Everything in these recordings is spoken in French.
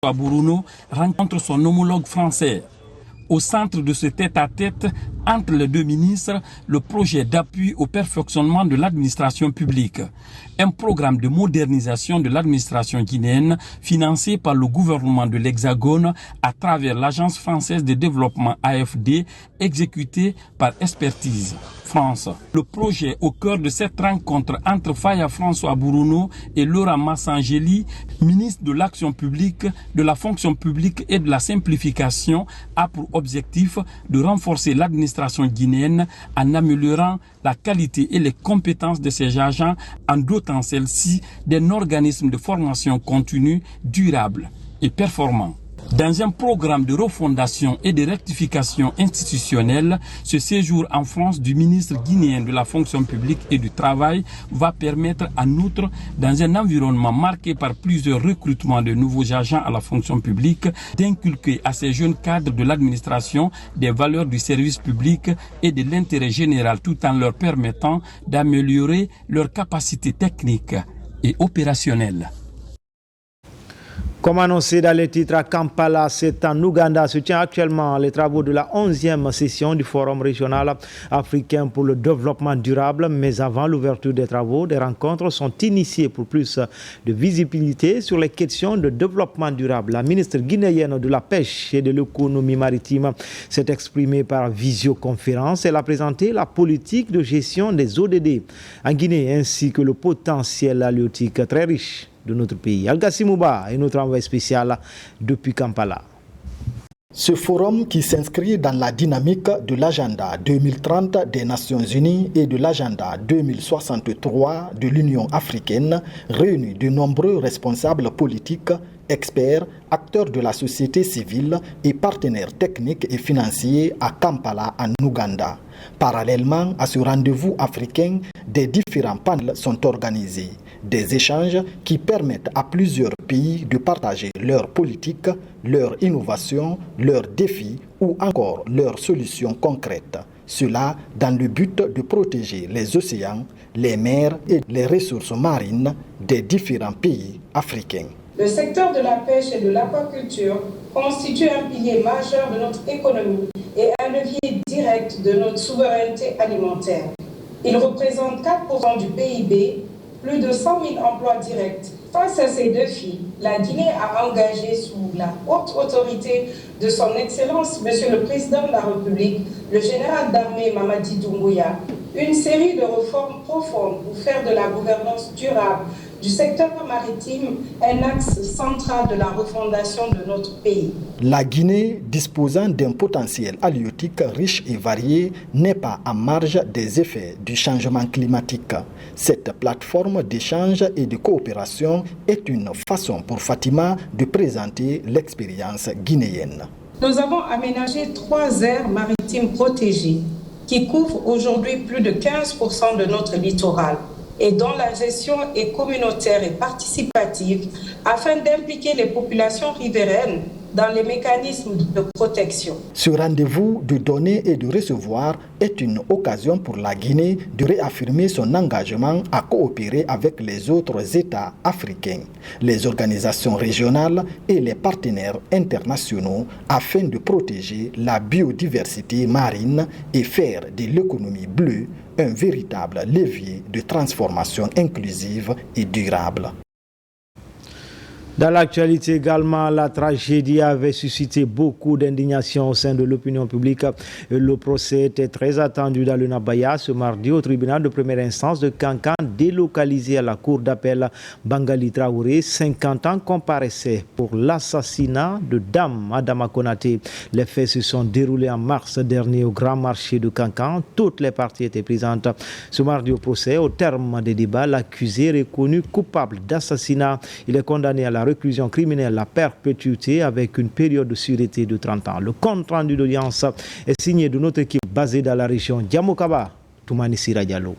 Bruno rencontre son homologue français. Au centre de ce tête-à-tête entre les deux ministres, le projet d'appui au perfectionnement de l'administration publique. Un programme de modernisation de l'administration guinéenne financé par le gouvernement de l'Hexagone à travers l'Agence française de développement AFD exécuté par Expertise France. Le projet au cœur de cette rencontre entre Faya François Bruno et Laurent Massangeli, ministre de l'Action publique, de la fonction publique et de la simplification, a pour objectif de renforcer l'administration guinéenne en améliorant la qualité et les compétences de ses agents en dotant celle-ci d'un organisme de formation continue, durable et performant. Dans un programme de refondation et de rectification institutionnelle, ce séjour en France du ministre guinéen de la fonction publique et du travail va permettre en outre, dans un environnement marqué par plusieurs recrutements de nouveaux agents à la fonction publique, d'inculquer à ces jeunes cadres de l'administration des valeurs du service public et de l'intérêt général tout en leur permettant d'améliorer leurs capacités techniques et opérationnelles. Comme annoncé dans les titres à Kampala, c'est en Ouganda se tient actuellement les travaux de la 11e session du Forum régional africain pour le développement durable. Mais avant l'ouverture des travaux, des rencontres sont initiées pour plus de visibilité sur les questions de développement durable. La ministre guinéenne de la Pêche et de l'économie maritime s'est exprimée par visioconférence. Elle a présenté la politique de gestion des ODD en Guinée ainsi que le potentiel halieutique très riche de notre pays. Algassi Mouba est notre envoyé spécial depuis Kampala. Ce forum qui s'inscrit dans la dynamique de l'agenda 2030 des Nations Unies et de l'agenda 2063 de l'Union africaine réunit de nombreux responsables politiques, experts, acteurs de la société civile et partenaires techniques et financiers à Kampala en Ouganda. Parallèlement à ce rendez-vous africain, des différents panels sont organisés. Des échanges qui permettent à plusieurs pays de partager leurs politiques, leurs innovations, leurs défis ou encore leurs solutions concrètes. Cela dans le but de protéger les océans, les mers et les ressources marines des différents pays africains. Le secteur de la pêche et de l'aquaculture constitue un pilier majeur de notre économie et un levier direct de notre souveraineté alimentaire. Il représente 4% du PIB, plus de 100 000 emplois directs. Face à ces défis, la Guinée a engagé sous la haute autorité de son Excellence, Monsieur le Président de la République, le général d'armée Mamadi Doumbouya, une série de réformes profondes pour faire de la gouvernance durable du secteur maritime un axe central de la refondation de notre pays. La Guinée, disposant d'un potentiel halieutique riche et varié, n'est pas en marge des effets du changement climatique. Cette plateforme d'échange et de coopération est une façon pour Fatima de présenter l'expérience guinéenne. Nous avons aménagé 3 aires maritimes protégées qui couvrent aujourd'hui plus de 15% de notre littoral et dont la gestion est communautaire et participative afin d'impliquer les populations riveraines dans les mécanismes de protection. Ce rendez-vous de donner et de recevoir est une occasion pour la Guinée de réaffirmer son engagement à coopérer avec les autres États africains, les organisations régionales et les partenaires internationaux afin de protéger la biodiversité marine et faire de l'économie bleue un véritable levier de transformation inclusive et durable. Dans l'actualité également, la tragédie avait suscité beaucoup d'indignation au sein de l'opinion publique. Le procès était très attendu dans le Nabaya ce mardi au tribunal de première instance de Kankan, délocalisé à la cour d'appel Bangali Traoré. 50 ans comparaissaient pour l'assassinat de Dame Adama Konaté. Les faits se sont déroulés en mars dernier au grand marché de Kankan. Toutes les parties étaient présentes ce mardi au procès. Au terme des débats, l'accusé reconnu coupable d'assassinat. Il est condamné à la réclusion criminelle à perpétuité avec une période de sûreté de 30 ans. Le compte rendu d'audience est signé de notre équipe basée dans la région Diamokaba, Toumani Sira Diallo.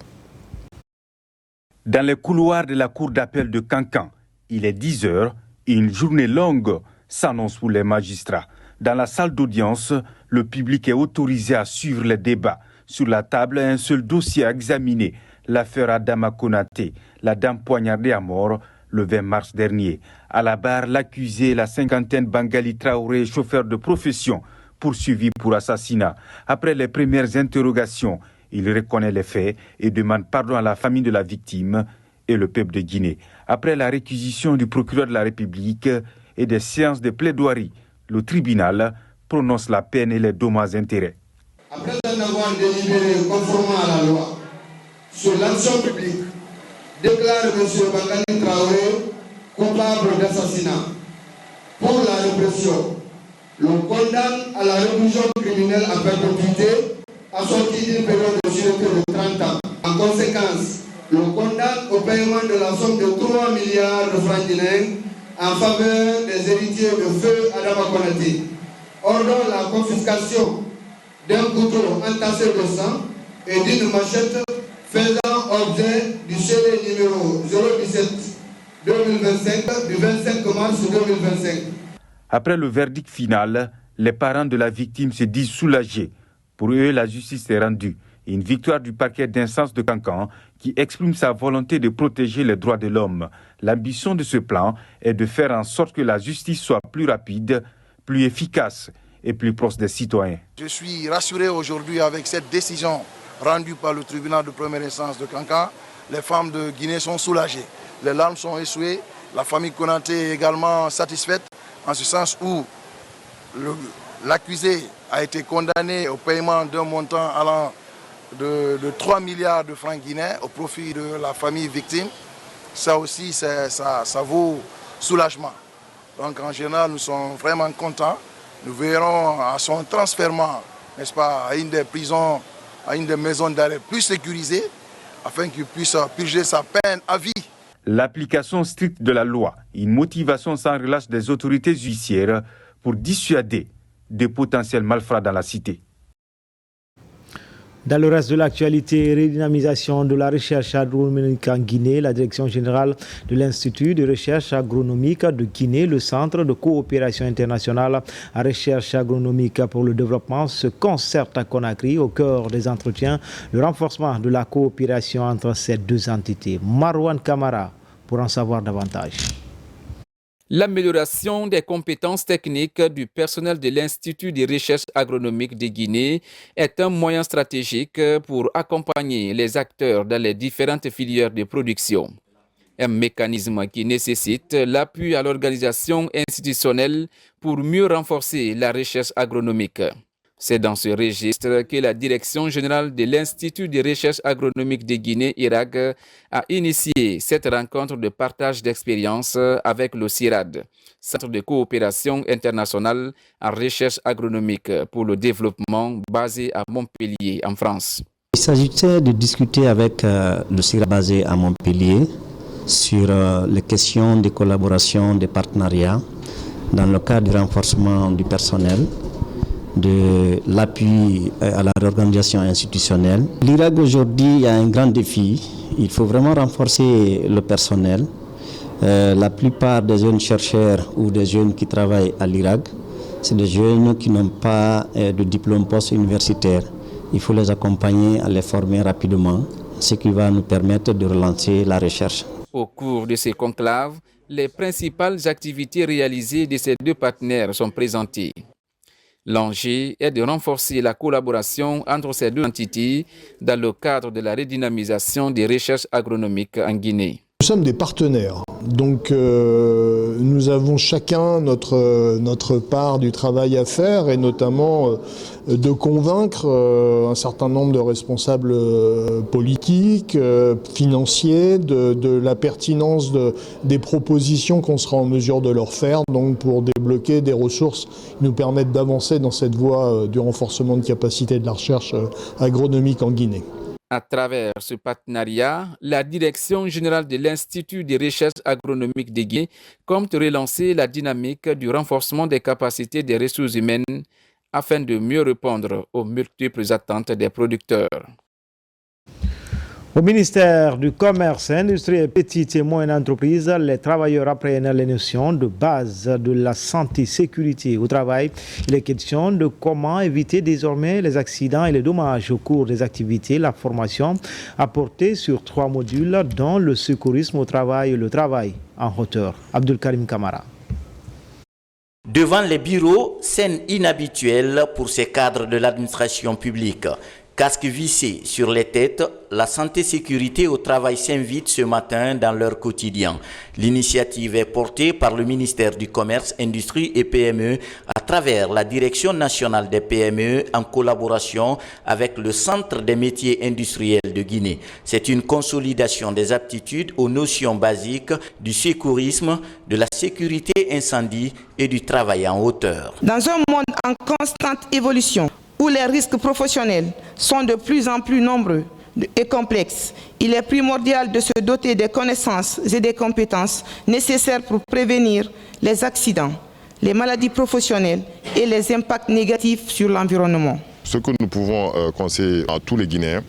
Dans les couloirs de la cour d'appel de Kankan, il est 10 heures et une journée longue s'annonce pour les magistrats. Dans la salle d'audience, le public est autorisé à suivre les débats. Sur la table, un seul dossier à examiner, l'affaire Adama Konaté, la dame poignardée à mort le 20 mars dernier. À la barre, l'accusé, la cinquantaine Bangali Traoré, chauffeur de profession, poursuivi pour assassinat. Après les premières interrogations, il reconnaît les faits et demande pardon à la famille de la victime et le peuple de Guinée. Après la réquisition du procureur de la République et des séances de plaidoirie, le tribunal prononce la peine et les dommages-intérêts. Après en avoir délibéré conformément à la loi sur l'action publique, déclare M. Bangali Traoré coupable d'assassinat. Pour la répression, le condamne à la réclusion criminelle à perpétuité assortie d'une période de sûreté de 30 ans. En conséquence, le condamne au paiement de la somme de 3 milliards de francs guinéens en faveur des héritiers de feu Adama Konaté. Ordonne la confiscation d'un couteau entassé de sang et d'une machette faisant objet du scellé numéro 017-2025 du 25 mars 2025. Après le verdict final, les parents de la victime se disent soulagés. Pour eux, la justice est rendue. Une victoire du parquet d'instance de Cancan qui exprime sa volonté de protéger les droits de l'homme. L'ambition de ce plan est de faire en sorte que la justice soit plus rapide, plus efficace et plus proche des citoyens. Je suis rassuré aujourd'hui avec cette décision rendue par le tribunal de première instance de Cancan. Les femmes de Guinée sont soulagées. Les larmes sont essuyées. La famille Konaté est également satisfaite, en ce sens où l'accusé a été condamné au paiement d'un montant allant de 3 milliards de francs guinéens au profit de la famille victime. Ça aussi, ça vaut soulagement. Donc en général, nous sommes vraiment contents. Nous verrons à son transfèrement, n'est-ce pas, à une des prisons, à une des maisons d'arrêt plus sécurisées, afin qu'il puisse purger sa peine à vie. L'application stricte de la loi, une motivation sans relâche des autorités judiciaires pour dissuader des potentiels malfrats dans la cité. Dans le reste de l'actualité, redynamisation de la recherche agronomique en Guinée, la direction générale de l'Institut de recherche agronomique de Guinée, le Centre de coopération internationale à recherche agronomique pour le développement se concerte à Conakry au cœur des entretiens, le renforcement de la coopération entre ces deux entités. Marwan Kamara pour en savoir davantage. L'amélioration des compétences techniques du personnel de l'Institut de recherche agronomique de Guinée est un moyen stratégique pour accompagner les acteurs dans les différentes filières de production. Un mécanisme qui nécessite l'appui à l'organisation institutionnelle pour mieux renforcer la recherche agronomique. C'est dans ce registre que la Direction générale de l'Institut de recherche agronomique de Guinée, IRAG, a initié cette rencontre de partage d'expériences avec le CIRAD, Centre de coopération internationale en recherche agronomique pour le développement basé à Montpellier, en France. Il s'agissait de discuter avec le CIRAD basé à Montpellier sur les questions de collaboration, de partenariat dans le cadre du renforcement du personnel, de l'appui à la réorganisation institutionnelle. L'IRAG aujourd'hui, il y a un grand défi. Il faut vraiment renforcer le personnel. La plupart des jeunes chercheurs ou des jeunes qui travaillent à l'IRAG, c'est des jeunes qui n'ont pas de diplôme post-universitaire. Il faut les accompagner, à les former rapidement, ce qui va nous permettre de relancer la recherche. Au cours de ces conclaves, les principales activités réalisées de ces deux partenaires sont présentées. L'enjeu est de renforcer la collaboration entre ces deux entités dans le cadre de la redynamisation des recherches agronomiques en Guinée. Nous sommes des partenaires, donc nous avons chacun notre part du travail à faire et notamment de convaincre un certain nombre de responsables politiques, financiers, de la pertinence des propositions qu'on sera en mesure de leur faire, donc pour débloquer des ressources qui nous permettent d'avancer dans cette voie du renforcement de capacité de la recherche agronomique en Guinée. À travers ce partenariat, la Direction générale de l'Institut de recherche agronomique de Guinée compte relancer la dynamique du renforcement des capacités des ressources humaines afin de mieux répondre aux multiples attentes des producteurs. Au ministère du Commerce, Industrie et Petites et Moyennes Entreprises, les travailleurs apprennent les notions de base de la santé et sécurité au travail. Il est question de comment éviter désormais les accidents et les dommages au cours des activités. La formation a porté sur 3 modules, dont le secourisme au travail et le travail en hauteur. Abdul Karim Kamara. Devant les bureaux, scène inhabituelle pour ces cadres de l'administration publique. Casques vissés sur les têtes, la santé-sécurité au travail s'invite ce matin dans leur quotidien. L'initiative est portée par le ministère du Commerce, Industrie et PME à travers la Direction nationale des PME en collaboration avec le Centre des métiers industriels de Guinée. C'est une consolidation des aptitudes aux notions basiques du secourisme, de la sécurité incendie et du travail en hauteur. Dans un monde en constante évolution, où les risques professionnels sont de plus en plus nombreux et complexes, il est primordial de se doter des connaissances et des compétences nécessaires pour prévenir les accidents, les maladies professionnelles et les impacts négatifs sur l'environnement. Ce que nous pouvons conseiller à tous les Guinéens,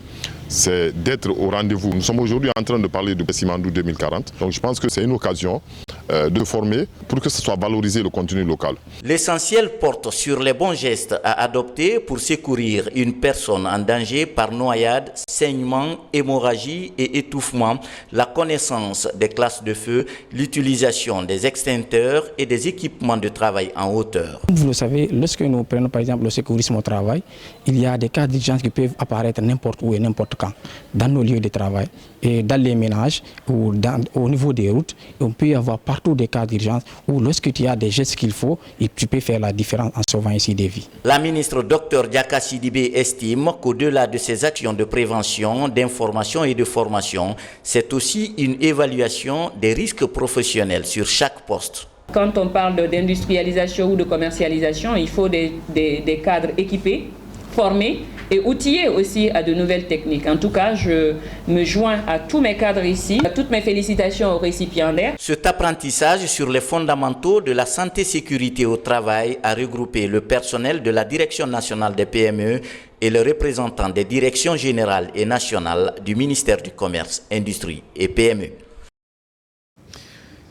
c'est d'être au rendez-vous. Nous sommes aujourd'hui en train de parler de Simandou 2040. Donc je pense que c'est une occasion de former pour que ce soit valorisé le contenu local. L'essentiel porte sur les bons gestes à adopter pour secourir une personne en danger par noyade, saignement, hémorragie et étouffement, la connaissance des classes de feu, l'utilisation des extincteurs et des équipements de travail en hauteur. Vous le savez, lorsque nous prenons par exemple le secourisme au travail, il y a des cas d'urgence qui peuvent apparaître n'importe où et n'importe quand, dans nos lieux de travail et dans les ménages ou au niveau des routes. On peut y avoir partout des cas d'urgence où lorsque tu as des gestes qu'il faut, tu peux faire la différence en sauvant ici des vies. La ministre Dr Diaka Sidibé estime qu'au-delà de ces actions de prévention, d'information et de formation, c'est aussi une évaluation des risques professionnels sur chaque poste. Quand on parle d'industrialisation ou de commercialisation, il faut des cadres équipés, formés et outillés aussi à de nouvelles techniques. En tout cas, je me joins à tous mes cadres ici, à toutes mes félicitations aux récipiendaires. Cet apprentissage sur les fondamentaux de la santé-sécurité au travail a regroupé le personnel de la Direction nationale des PME et le représentant des directions générales et nationales du ministère du Commerce, Industrie et PME.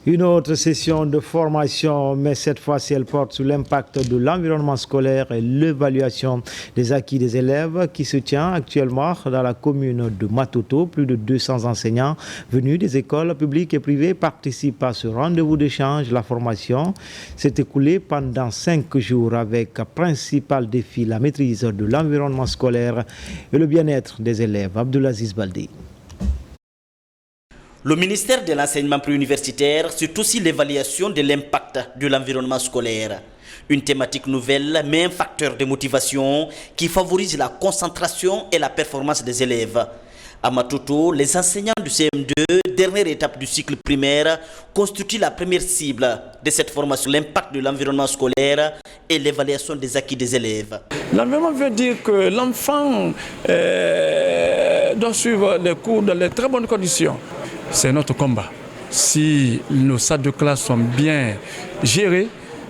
Une autre session de formation, mais cette fois-ci elle porte sur l'impact de l'environnement scolaire et l'évaluation des acquis des élèves qui se tient actuellement dans la commune de Matoto. Plus de 200 enseignants venus des écoles publiques et privées participent à ce rendez-vous d'échange. La formation s'est écoulée pendant 5 jours avec principal défi la maîtrise de l'environnement scolaire et le bien-être des élèves. Abdulaziz Baldé. Le ministère de l'enseignement préuniversitaire, c'est aussi l'évaluation de l'impact de l'environnement scolaire. Une thématique nouvelle, mais un facteur de motivation qui favorise la concentration et la performance des élèves. À Matoto, les enseignants du CM2, dernière étape du cycle primaire, constituent la première cible de cette formation, l'impact de l'environnement scolaire et l'évaluation des acquis des élèves. L'environnement veut dire que l'enfant doit suivre les cours dans les très bonnes conditions. C'est notre combat. Si nos salles de classe sont bien gérées,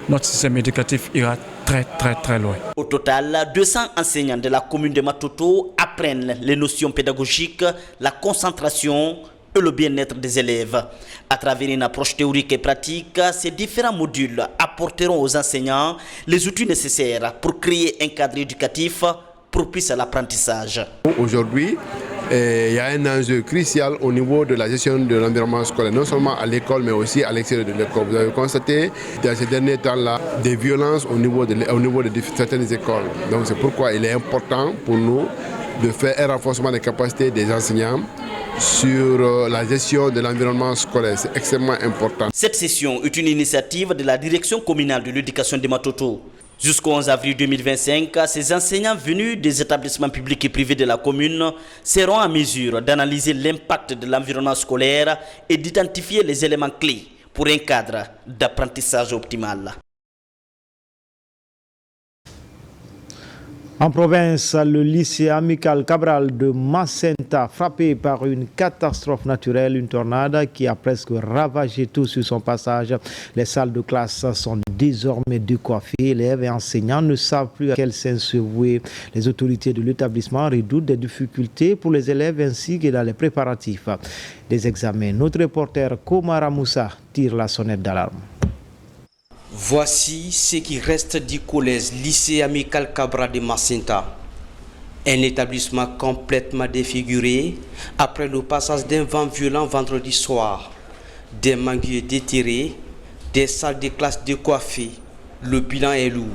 notre système éducatif ira très loin. Au total, 200 enseignants de la commune de Matoto apprennent les notions pédagogiques, la concentration et le bien-être des élèves. À travers une approche théorique et pratique, ces différents modules apporteront aux enseignants les outils nécessaires pour créer un cadre éducatif propice à l'apprentissage. Aujourd'hui, il y a un enjeu crucial au niveau de la gestion de l'environnement scolaire, non seulement à l'école, mais aussi à l'extérieur de l'école. Vous avez constaté dans ces derniers temps-là des violences au niveau de certaines écoles. Donc c'est pourquoi il est important pour nous de faire un renforcement des capacités des enseignants sur la gestion de l'environnement scolaire. C'est extrêmement important. Cette session est une initiative de la direction communale de l'éducation de Matoto. Jusqu'au 11 avril 2025, ces enseignants venus des établissements publics et privés de la commune seront en mesure d'analyser l'impact de l'environnement scolaire et d'identifier les éléments clés pour un cadre d'apprentissage optimal. En province, le lycée amical Cabral de Macenta, frappé par une catastrophe naturelle, une tornade qui a presque ravagé tout sur son passage. Les salles de classe sont désormais décoiffées. Élèves et enseignants ne savent plus à quel sens se vouer. Les autorités de l'établissement redoutent des difficultés pour les élèves ainsi que dans les préparatifs des examens. Notre reporter Komara Moussa tire la sonnette d'alarme. Voici ce qui reste du collège lycée amical Cabral de Macenta. Un établissement complètement défiguré après le passage d'un vent violent vendredi soir. Des manguiers déterrés, des salles de classe décoiffées. Le bilan est lourd.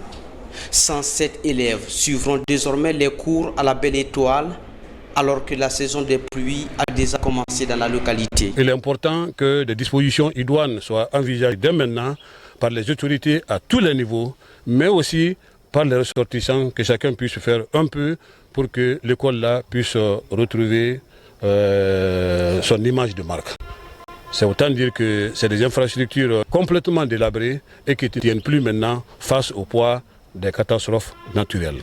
107 élèves suivront désormais les cours à la Belle Étoile alors que la saison des pluies a déjà commencé dans la localité. Il est important que des dispositions idoines soient envisagées dès maintenant par les autorités à tous les niveaux, mais aussi par les ressortissants, que chacun puisse faire un peu pour que l'école-là puisse retrouver son image de marque. C'est autant dire que c'est des infrastructures complètement délabrées et qui ne tiennent plus maintenant face au poids des catastrophes naturelles.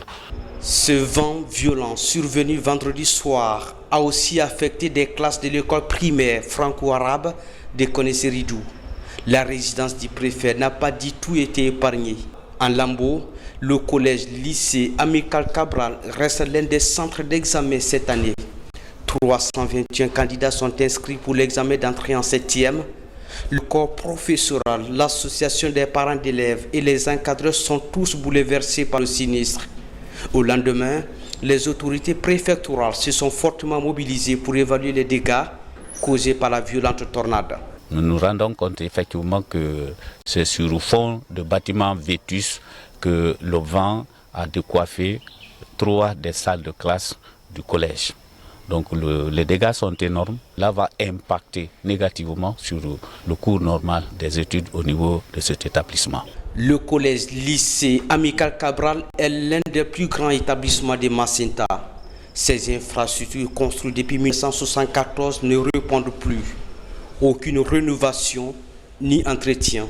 Ce vent violent survenu vendredi soir a aussi affecté des classes de l'école primaire franco-arabe de Konesseridou. La résidence du préfet n'a pas du tout été épargnée. En Lambo, le collège lycée amical Cabral reste l'un des centres d'examen cette année. 321 candidats sont inscrits pour l'examen d'entrée en 7e. Le corps professoral, l'association des parents d'élèves et les encadreurs sont tous bouleversés par le sinistre. Au lendemain, les autorités préfectorales se sont fortement mobilisées pour évaluer les dégâts causés par la violente tornade. Nous nous rendons compte effectivement que c'est sur le fond de bâtiments vétus que le vent a décoiffé 3 des salles de classe du collège. Donc les dégâts sont énormes. Là va impacter négativement sur le cours normal des études au niveau de cet établissement. Le collège lycée amical Cabral est l'un des plus grands établissements de Macenta. Ces infrastructures construites depuis 1974 ne répondent plus. Aucune rénovation ni entretien.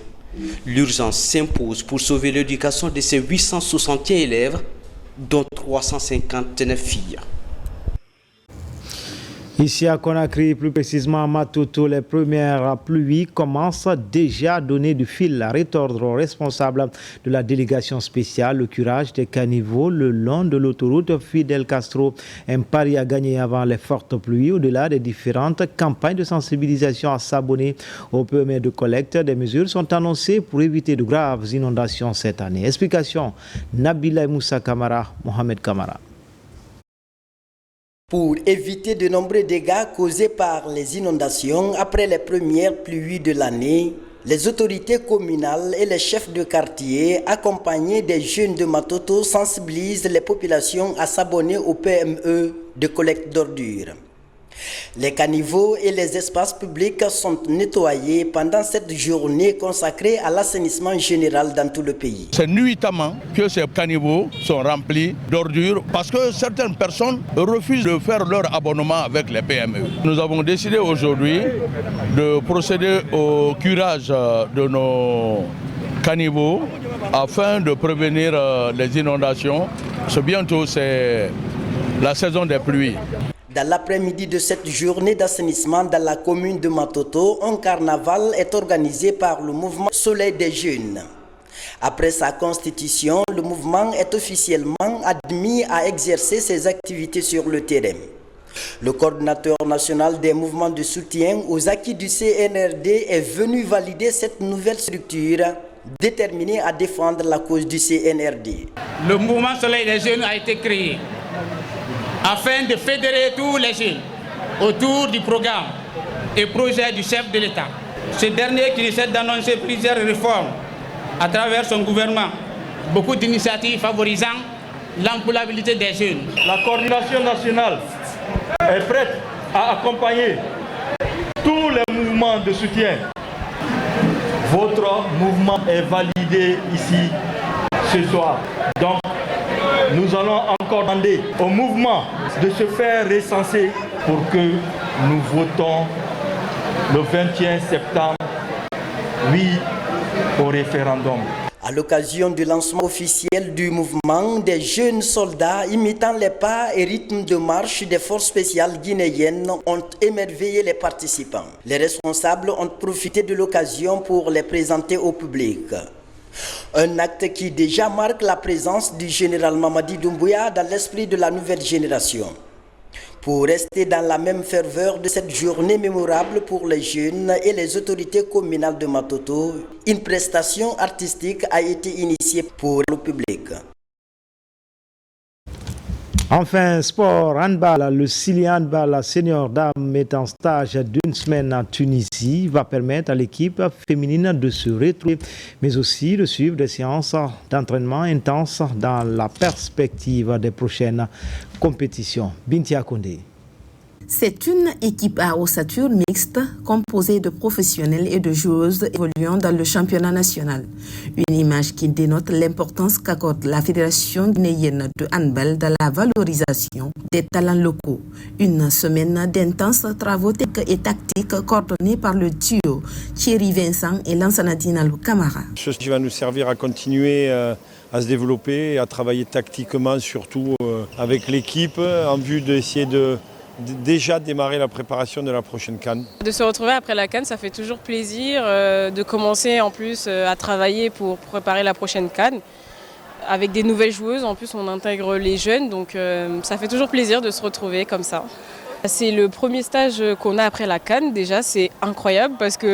L'urgence s'impose pour sauver l'éducation de ces 861 élèves, dont 359 filles. Ici à Conakry, plus précisément à Matoto, les premières pluies commencent déjà à donner du fil à retordre aux responsables de la délégation spéciale, le curage des caniveaux le long de l'autoroute Fidel Castro. Un pari à gagner avant les fortes pluies, au-delà des différentes campagnes de sensibilisation à s'abonner au permis de collecte. Des mesures sont annoncées pour éviter de graves inondations cette année. Explication, Nabila Moussa Kamara, Mohamed Kamara. Pour éviter de nombreux dégâts causés par les inondations après les premières pluies de l'année, les autorités communales et les chefs de quartier, accompagnés des jeunes de Matoto, sensibilisent les populations à s'abonner au PME de collecte d'ordures. Les caniveaux et les espaces publics sont nettoyés pendant cette journée consacrée à l'assainissement général dans tout le pays. C'est nuitamment que ces caniveaux sont remplis d'ordures parce que certaines personnes refusent de faire leur abonnement avec les PME. Nous avons décidé aujourd'hui de procéder au curage de nos caniveaux afin de prévenir les inondations. Bientôt, c'est la saison des pluies. Dans l'après-midi de cette journée d'assainissement dans la commune de Matoto, un carnaval est organisé par le mouvement Soleil des Jeunes. Après sa constitution, le mouvement est officiellement admis à exercer ses activités sur le terrain. Le coordinateur national des mouvements de soutien aux acquis du CNRD est venu valider cette nouvelle structure déterminé à défendre la cause du CNRD. Le mouvement Soleil des Jeunes a été créé afin de fédérer tous les jeunes autour du programme et projet du chef de l'État. Ce dernier qui essaie d'annoncer plusieurs réformes à travers son gouvernement, beaucoup d'initiatives favorisant l'employabilité des jeunes. La coordination nationale est prête à accompagner tous les mouvements de soutien. Votre mouvement est validé ici ce soir. Donc, nous allons encore demander au mouvement de se faire recenser pour que nous votons le 21 septembre, oui, au référendum. À l'occasion du lancement officiel du mouvement, des jeunes soldats imitant les pas et rythmes de marche des forces spéciales guinéennes ont émerveillé les participants. Les responsables ont profité de l'occasion pour les présenter au public. Un acte qui déjà marque la présence du général Mamadi Doumbouya dans l'esprit de la nouvelle génération. Pour rester dans la même ferveur de cette journée mémorable pour les jeunes et les autorités communales de Matoto, une prestation artistique a été initiée pour le public. Enfin, sport, handball, le Sili Handball Senior Dame est en stage d'une semaine en Tunisie, va permettre à l'équipe féminine de se retrouver, mais aussi de suivre des séances d'entraînement intenses dans la perspective des prochaines compétitions. Bintia Kondé. C'est une équipe à ossature mixte composée de professionnels et de joueuses évoluant dans le championnat national. Une image qui dénote l'importance qu'accorde la Fédération guinéenne de handball dans la valorisation des talents locaux. Une semaine d'intenses travaux techniques et tactiques coordonnés par le duo Thierry Vincent et Lansana Dinalou Camara. Ceci va nous servir à continuer à se développer et à travailler tactiquement, surtout avec l'équipe, en vue d'essayer de déjà démarrer la préparation de la prochaine CAN. De se retrouver après la CAN, ça fait toujours plaisir de commencer en plus à travailler pour préparer la prochaine CAN. Avec des nouvelles joueuses, en plus on intègre les jeunes, donc ça fait toujours plaisir de se retrouver comme ça. C'est le premier stage qu'on a après la CAN, déjà c'est incroyable parce qu'on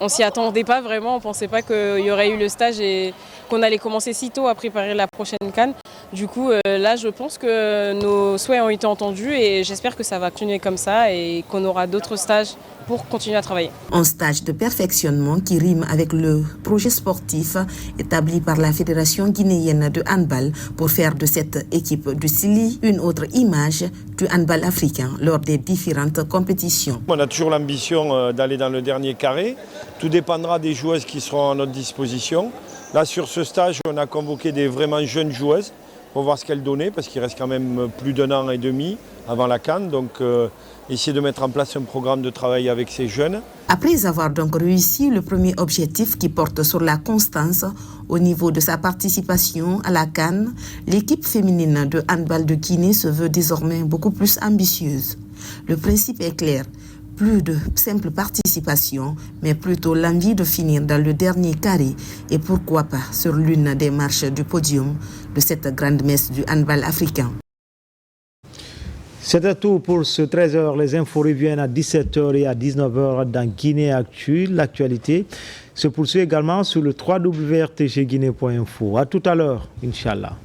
ne s'y attendait pas vraiment, on ne pensait pas qu'il y aurait eu le stage et qu'on allait commencer si tôt à préparer la prochaine CAN. Du coup, là, je pense que nos souhaits ont été entendus et j'espère que ça va continuer comme ça et qu'on aura d'autres stages pour continuer à travailler. Un stage de perfectionnement qui rime avec le projet sportif établi par la Fédération guinéenne de handball pour faire de cette équipe du Sili une autre image du handball africain lors des différentes compétitions. On a toujours l'ambition d'aller dans le dernier carré. Tout dépendra des joueuses qui seront à notre disposition. Là, sur ce stage, on a convoqué des vraiment jeunes joueuses pour voir ce qu'elles donnaient, parce qu'il reste quand même plus d'un an et demi avant la CAN. Donc, essayer de mettre en place un programme de travail avec ces jeunes. Après avoir donc réussi le premier objectif qui porte sur la constance au niveau de sa participation à la CAN, l'équipe féminine de handball de Guinée se veut désormais beaucoup plus ambitieuse. Le principe est clair. Plus de simple participation, mais plutôt l'envie de finir dans le dernier carré et pourquoi pas sur l'une des marches du podium de cette grande messe du handball africain. C'est tout pour ce 13h. Les infos reviennent à 17h et à 19h dans Guinée Actu. L'actualité se poursuit également sur le www.rtgguinée.info. À tout à l'heure, Inch'Allah.